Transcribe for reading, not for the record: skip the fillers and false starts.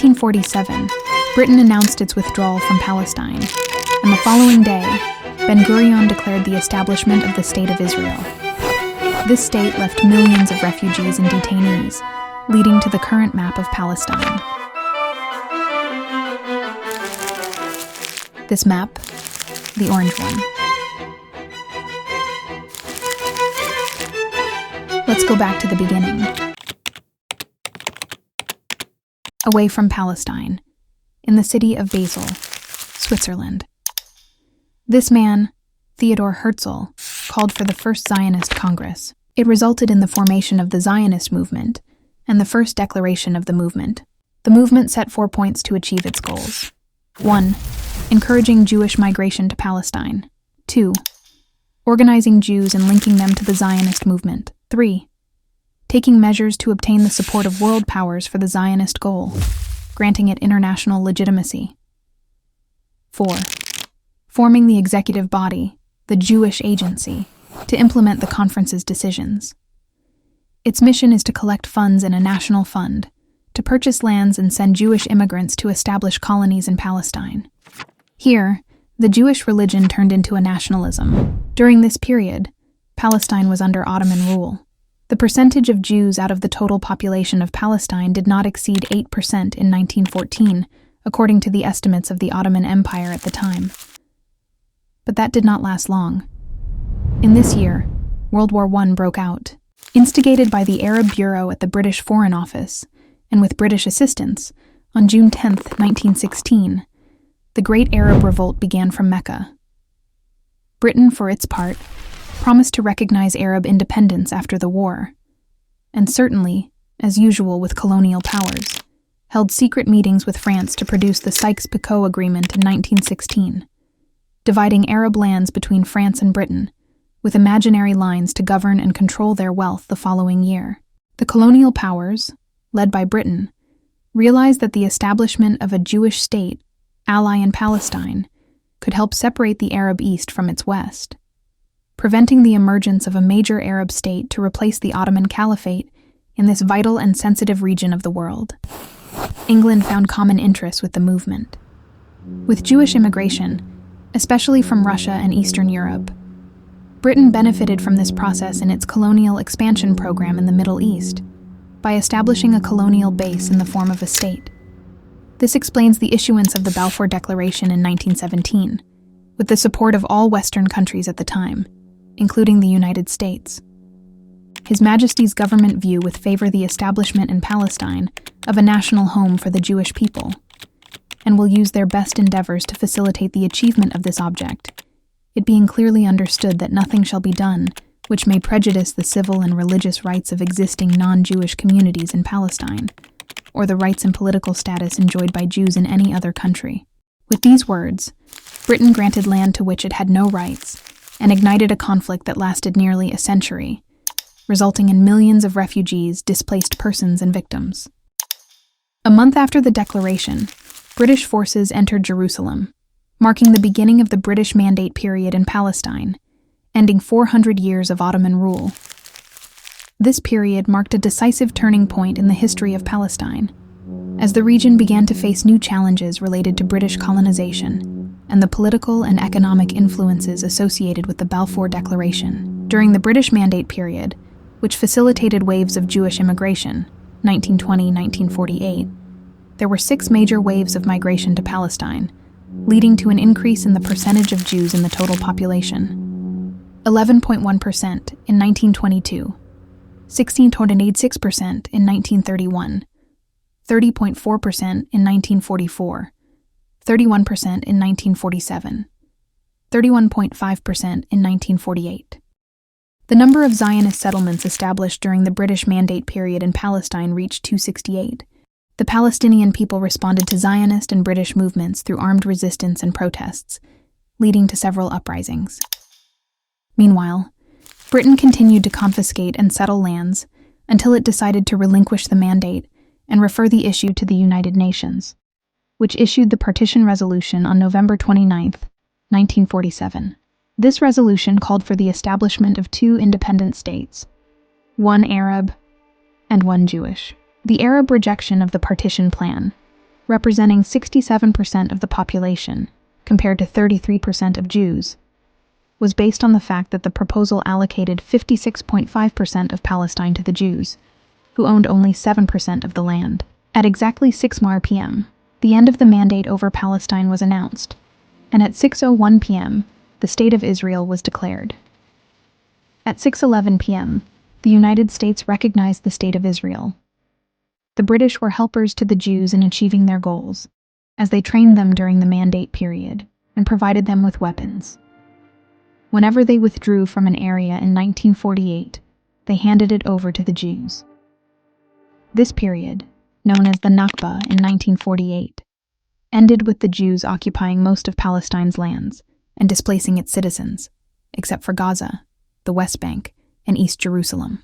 1947, Britain announced its withdrawal from Palestine, and the following day, Ben-Gurion declared the establishment of the State of Israel. This state left millions of refugees and detainees, leading to the current map of Palestine. This map, the orange one. Let's go back to the beginning. Away from Palestine, in the city of Basel, Switzerland. This man, Theodor Herzl, called for the first Zionist Congress. It resulted in the formation of the Zionist movement and the first declaration of the movement. The movement set 4 points to achieve its goals. 1. Encouraging Jewish migration to Palestine. 2. Organizing Jews and linking them to the Zionist movement. 3. Taking measures to obtain the support of world powers for the Zionist goal, granting it international legitimacy. 4. Forming the executive body, the Jewish Agency, to implement the conference's decisions. Its mission is to collect funds in a national fund, to purchase lands and send Jewish immigrants to establish colonies in Palestine. Here, the Jewish religion turned into a nationalism. During this period, Palestine was under Ottoman rule. The percentage of Jews out of the total population of Palestine did not exceed 8% in 1914, according to the estimates of the Ottoman Empire at the time. But that did not last long. In this year, World War I broke out. Instigated by the Arab Bureau at the British Foreign Office, and with British assistance, on June 10, 1916, the Great Arab Revolt began from Mecca. Britain, for its part, promised to recognize Arab independence after the war, and certainly, as usual with colonial powers, held secret meetings with France to produce the Sykes-Picot Agreement in 1916, dividing Arab lands between France and Britain, with imaginary lines to govern and control their wealth the following year. The colonial powers, led by Britain, realized that the establishment of a Jewish state, ally in Palestine, could help separate the Arab East from its West, preventing the emergence of a major Arab state to replace the Ottoman Caliphate in this vital and sensitive region of the world. England found common interests with the movement. With Jewish immigration, especially from Russia and Eastern Europe, Britain benefited from this process in its colonial expansion program in the Middle East by establishing a colonial base in the form of a state. This explains the issuance of the Balfour Declaration in 1917, with the support of all Western countries at the time, including the United States. His Majesty's government view with favor the establishment in Palestine of a national home for the Jewish people, and will use their best endeavors to facilitate the achievement of this object, it being clearly understood that nothing shall be done which may prejudice the civil and religious rights of existing non-Jewish communities in Palestine, or the rights and political status enjoyed by Jews in any other country. With these words, Britain granted land to which it had no rights, and ignited a conflict that lasted nearly a century, resulting in millions of refugees, displaced persons, and victims. A month after the declaration, British forces entered Jerusalem, marking the beginning of the British Mandate period in Palestine, ending 400 years of Ottoman rule. This period marked a decisive turning point in the history of Palestine, as the region began to face new challenges related to British colonization and the political and economic influences associated with the Balfour Declaration. During the British Mandate period, which facilitated waves of Jewish immigration, 1920-1948, there were 6 major waves of migration to Palestine, leading to an increase in the percentage of Jews in the total population. 11.1% in 1922, 16.86% in 1931, 30.4% in 1944, 31% in 1947, 31.5% in 1948. The number of Zionist settlements established during the British Mandate period in Palestine reached 268. The Palestinian people responded to Zionist and British movements through armed resistance and protests, leading to several uprisings. Meanwhile, Britain continued to confiscate and settle lands until it decided to relinquish the mandate and refer the issue to the United Nations, which issued the Partition Resolution on November 29, 1947. This resolution called for the establishment of 2 independent states, one Arab and one Jewish. The Arab rejection of the partition plan representing 67% of the population, compared to 33% of Jews, was based on the fact that the proposal allocated 56.5% of Palestine to the Jews, who owned only 7% of the land. At exactly 6 p.m., the end of the mandate over Palestine was announced, and at 6:01 p.m., the State of Israel was declared. At 6:11 p.m., the United States recognized the State of Israel. The British were helpers to the Jews in achieving their goals, as they trained them during the mandate period and provided them with weapons. Whenever they withdrew from an area in 1948, they handed it over to the Jews. This period, known as the Nakba in 1948, ended with the Jews occupying most of Palestine's lands and displacing its citizens, except for Gaza, the West Bank, and East Jerusalem.